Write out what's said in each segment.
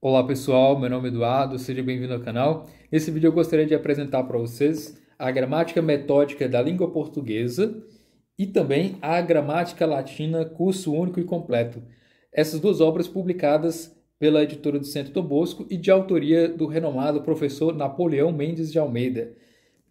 Olá pessoal, meu nome é Eduardo, seja bem-vindo ao canal. Nesse vídeo eu gostaria de apresentar para vocês a gramática metódica da língua portuguesa e também a gramática latina, curso único e completo. Essas duas obras publicadas pela editora do Centro Dom Bosco e de autoria do renomado professor Napoleão Mendes de Almeida.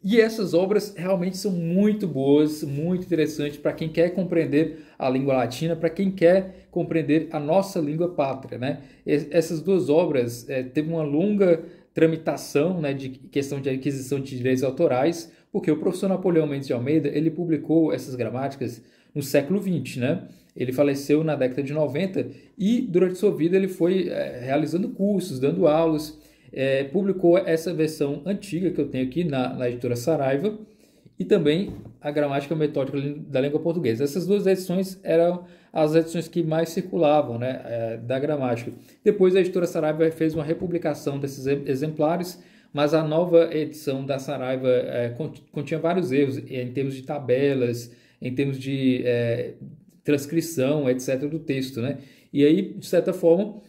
E essas obras realmente são muito boas, muito interessantes para quem quer compreender a língua latina, para quem quer compreender a nossa língua pátria, né? Essas duas obras teve uma longa tramitação, né, de questão de aquisição de direitos autorais, porque o professor Napoleão Mendes de Almeida ele publicou essas gramáticas no século XX, né? Ele faleceu na década de 90 e durante sua vida ele foi realizando cursos, dando aulas. Publicou essa versão antiga que eu tenho aqui na editora Saraiva e também a gramática metódica da língua portuguesa. Essas duas edições eram as edições que mais circulavam, né, da gramática. Depois a editora Saraiva fez uma republicação desses exemplares, mas a nova edição da Saraiva continha vários erros em termos de tabelas, em termos de transcrição, etc., do texto, né? E aí, de certa forma,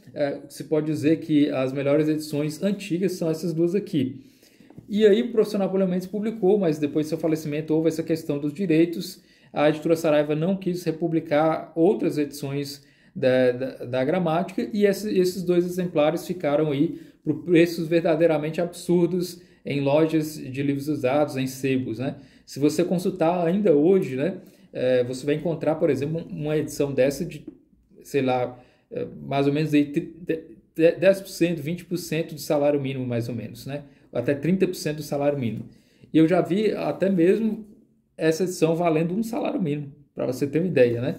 se pode dizer que as melhores edições antigas são essas duas aqui. E aí o professor Napoleão Mendes publicou, mas depois do seu falecimento houve essa questão dos direitos. A editora Saraiva não quis republicar outras edições da gramática e esses dois exemplares ficaram aí por preços verdadeiramente absurdos em lojas de livros usados, em sebos, né? Se você consultar ainda hoje, né, você vai encontrar, por exemplo, uma edição dessa de, sei lá, mais ou menos aí 10%, 20% do salário mínimo, mais ou menos, né? Até 30% do salário mínimo. E eu já vi até mesmo essa edição valendo um salário mínimo, para você ter uma ideia, né?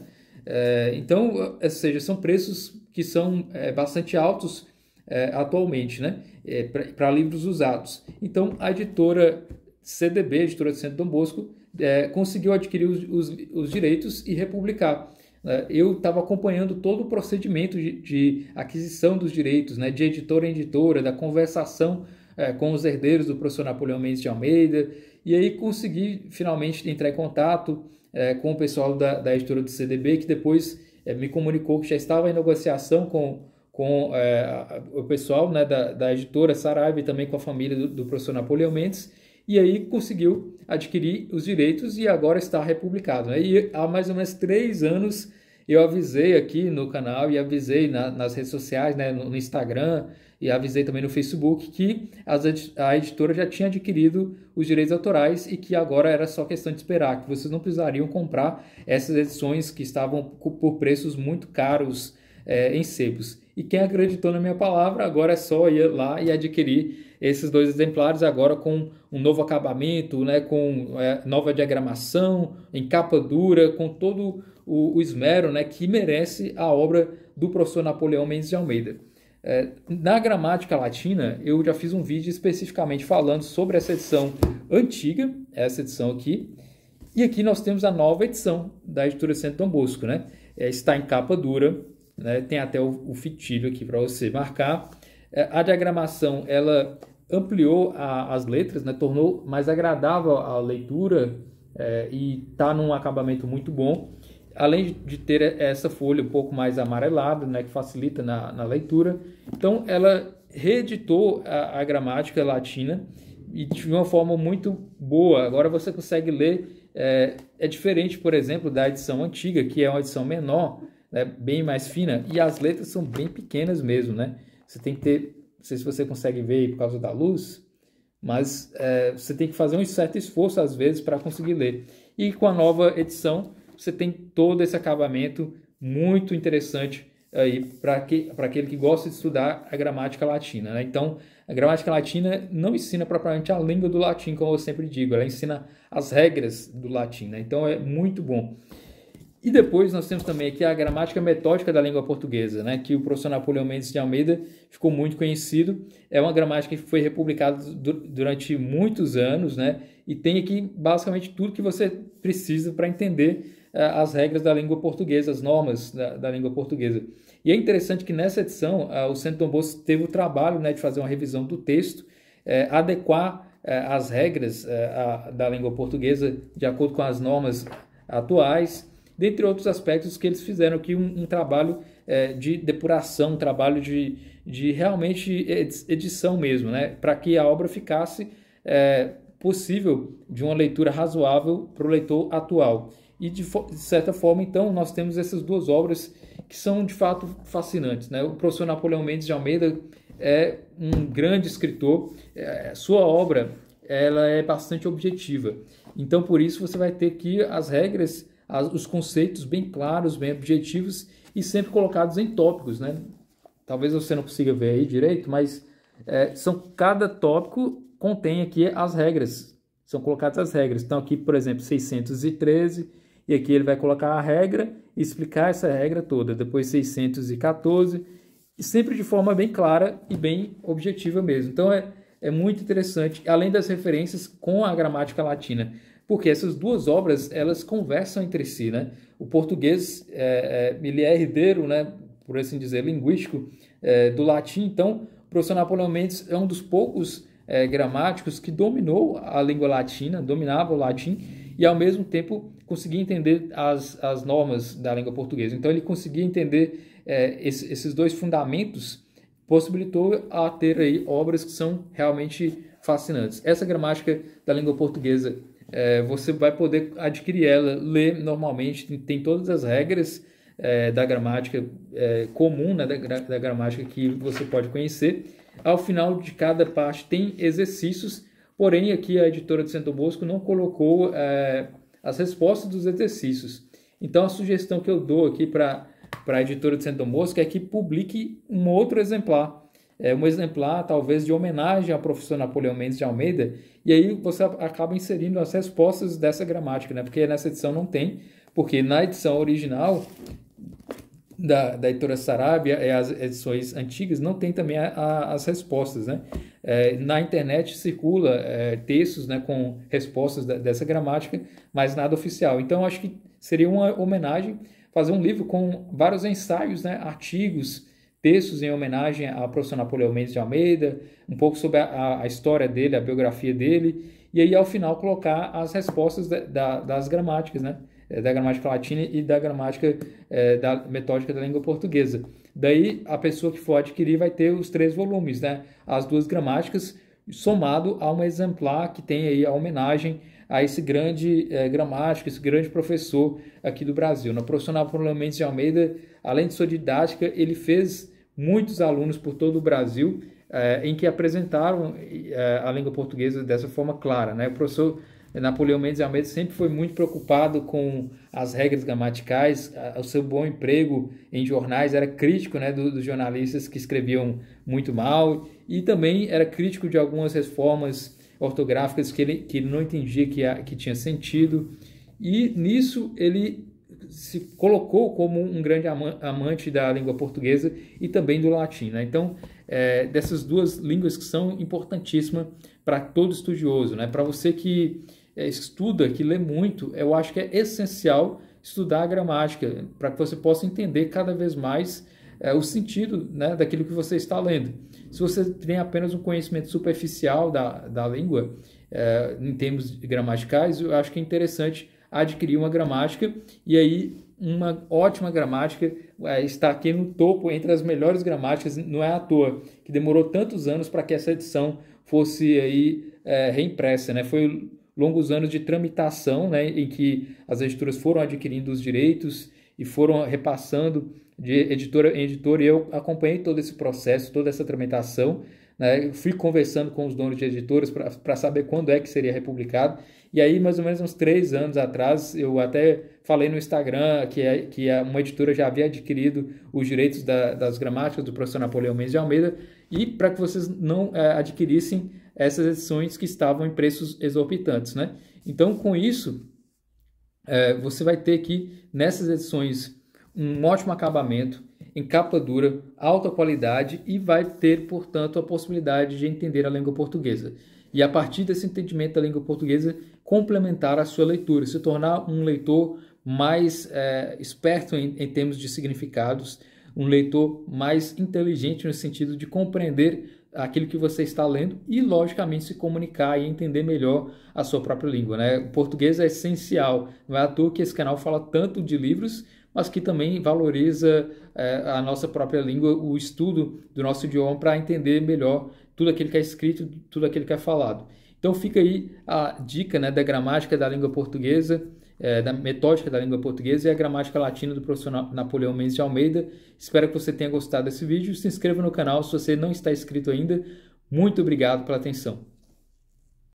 Então, ou seja, são preços que são bastante altos atualmente, né? Para livros usados. Então, a editora CDB, editora do Centro Dom Bosco, conseguiu adquirir os direitos e republicar. Eu estava acompanhando todo o procedimento de aquisição dos direitos, né, de editora em editora, da conversação com os herdeiros do professor Napoleão Mendes de Almeida, e aí consegui finalmente entrar em contato com o pessoal da editora do CDB, que depois me comunicou que já estava em negociação com o pessoal, né, da editora Saraiva e também com a família do professor Napoleão Mendes, e aí conseguiu adquirir os direitos e agora está republicado, né? E há mais ou menos 3 anos eu avisei aqui no canal e avisei nas redes sociais, né, no Instagram, e avisei também no Facebook que a editora já tinha adquirido os direitos autorais e que agora era só questão de esperar, que vocês não precisariam comprar essas edições que estavam por preços muito caros em sebos. E quem acreditou na minha palavra, agora é só ir lá e adquirir esses dois exemplares agora com um novo acabamento, né, com nova diagramação, em capa dura, com todo o esmero, né, que merece a obra do professor Napoleão Mendes de Almeida. Na gramática latina, eu já fiz um vídeo especificamente falando sobre essa edição antiga, essa edição aqui, e aqui nós temos a nova edição da editora Centro Dom Bosco, né? Está em capa dura, né? Tem até o fitilho aqui para você marcar. A diagramação ela ampliou as letras, né? Tornou mais agradável a leitura e está num acabamento muito bom. Além de ter essa folha um pouco mais amarelada, né? Que facilita na leitura. Então, ela reeditou a gramática latina e de uma forma muito boa. Agora você consegue ler. É diferente, por exemplo, da edição antiga, que é uma edição menor, né, bem mais fina, e as letras são bem pequenas mesmo, né? Você tem que ter, não sei se você consegue ver aí por causa da luz, mas você tem que fazer um certo esforço às vezes para conseguir ler. E com a nova edição, você tem todo esse acabamento muito interessante aí para aquele que gosta de estudar a gramática latina, né? Então, a gramática latina não ensina propriamente a língua do latim, como eu sempre digo, ela ensina as regras do latim, né? Então, é muito bom. E depois nós temos também aqui a gramática metódica da língua portuguesa, né, que o professor Napoleão Mendes de Almeida ficou muito conhecido. É uma gramática que foi republicada durante muitos anos, né, e tem aqui basicamente tudo que você precisa para entender as regras da língua portuguesa, as normas da língua portuguesa. E é interessante que nessa edição o Centro Dom Bosco teve o trabalho, né, de fazer uma revisão do texto, adequar as regras da língua portuguesa de acordo com as normas atuais, dentre outros aspectos que eles fizeram aqui um trabalho de depuração, um trabalho de realmente edição mesmo, né? Para que a obra ficasse possível de uma leitura razoável para o leitor atual. E de certa forma, então, nós temos essas duas obras que são de fato fascinantes, né? O professor Napoleão Mendes de Almeida é um grande escritor, sua obra ela é bastante objetiva. Então, por isso, você vai ter que as regras, os conceitos bem claros, bem objetivos e sempre colocados em tópicos, né? Talvez você não consiga ver aí direito, mas cada tópico contém aqui as regras, são colocadas as regras. Então, aqui, por exemplo, 613, e aqui ele vai colocar a regra e explicar essa regra toda. Depois 614, e sempre de forma bem clara e bem objetiva mesmo. Então, é muito interessante, além das referências com a gramática latina, porque essas duas obras, elas conversam entre si, né? O português, ele é herdeiro, né, por assim dizer, linguístico do latim. Então, o professor Napoleão Mendes é um dos poucos gramáticos que dominou a língua latina, dominava o latim, e ao mesmo tempo conseguia entender as normas da língua portuguesa. Então, ele conseguia entender esses dois fundamentos, possibilitou a ter aí obras que são realmente fascinantes. Essa gramática da língua portuguesa, você vai poder adquirir ela, ler normalmente, tem todas as regras da gramática comum, né, da gramática que você pode conhecer. Ao final de cada parte tem exercícios, porém aqui a editora de Santo Bosco não colocou as respostas dos exercícios. Então a sugestão que eu dou aqui para a editora de Santo Bosco é que publique um outro exemplar, um exemplar talvez de homenagem ao professor Napoleão Mendes de Almeida, e aí você acaba inserindo as respostas dessa gramática, né? Porque nessa edição não tem, porque na edição original da editora Sarabia e as edições antigas não tem também as respostas, né? Na internet circula textos, né, com respostas dessa gramática, mas nada oficial. Então acho que seria uma homenagem fazer um livro com vários ensaios, né, artigos, textos em homenagem ao professor Napoleão Mendes de Almeida, um pouco sobre a história dele, a biografia dele, e aí ao final colocar as respostas das gramáticas, né? Da gramática latina e da gramática da metódica da língua portuguesa. Daí a pessoa que for adquirir vai ter os 3 volumes, né? As duas gramáticas, somado a um exemplar que tem aí a homenagem a esse grande gramático, esse grande professor aqui do Brasil. No professor Napoleão Mendes de Almeida, além de sua didática, ele fez muitos alunos por todo o Brasil em que apresentaram a língua portuguesa dessa forma clara, né? O professor Napoleão Mendes de Almeida sempre foi muito preocupado com as regras gramaticais, o seu bom emprego em jornais, era crítico, né, dos jornalistas que escreviam muito mal, e também era crítico de algumas reformas ortográficas que ele não entendia que tinha sentido, e nisso ele se colocou como um grande amante da língua portuguesa e também do latim, né? Então, dessas duas línguas que são importantíssimas para todo estudioso, né? Para você que estuda, que lê muito, eu acho que é essencial estudar a gramática para que você possa entender cada vez mais o sentido, né, daquilo que você está lendo. Se você tem apenas um conhecimento superficial da língua, em termos gramaticais, eu acho que é interessante adquirir uma gramática, e aí uma ótima gramática está aqui no topo entre as melhores gramáticas. Não é à toa que demorou tantos anos para que essa edição fosse aí reimpressa, né? Foi longos anos de tramitação, né, em que as editoras foram adquirindo os direitos e foram repassando de editora em editora, e eu acompanhei todo esse processo, toda essa tramitação, né? Eu fui conversando com os donos de editoras para saber quando é que seria republicado, e aí mais ou menos uns 3 anos atrás eu até falei no Instagram que uma editora já havia adquirido os direitos das gramáticas do professor Napoleão Mendes de Almeida, e para que vocês não adquirissem essas edições que estavam em preços exorbitantes, né? Então, com isso, você vai ter aqui, nessas edições, um ótimo acabamento, em capa dura, alta qualidade, e vai ter, portanto, a possibilidade de entender a língua portuguesa. E a partir desse entendimento da língua portuguesa, complementar a sua leitura, se tornar um leitor mais esperto em termos de significados, um leitor mais inteligente no sentido de compreender aquilo que você está lendo e, logicamente, se comunicar e entender melhor a sua própria língua, né? O português é essencial. Não é à toa que esse canal fala tanto de livros, mas que também valoriza a nossa própria língua, o estudo do nosso idioma para entender melhor tudo aquilo que é escrito, tudo aquilo que é falado. Então fica aí a dica, né, da gramática da língua portuguesa, da metódica da língua portuguesa e a gramática latina do professor Napoleão Mendes de Almeida. Espero que você tenha gostado desse vídeo. Se inscreva no canal se você não está inscrito ainda. Muito obrigado pela atenção.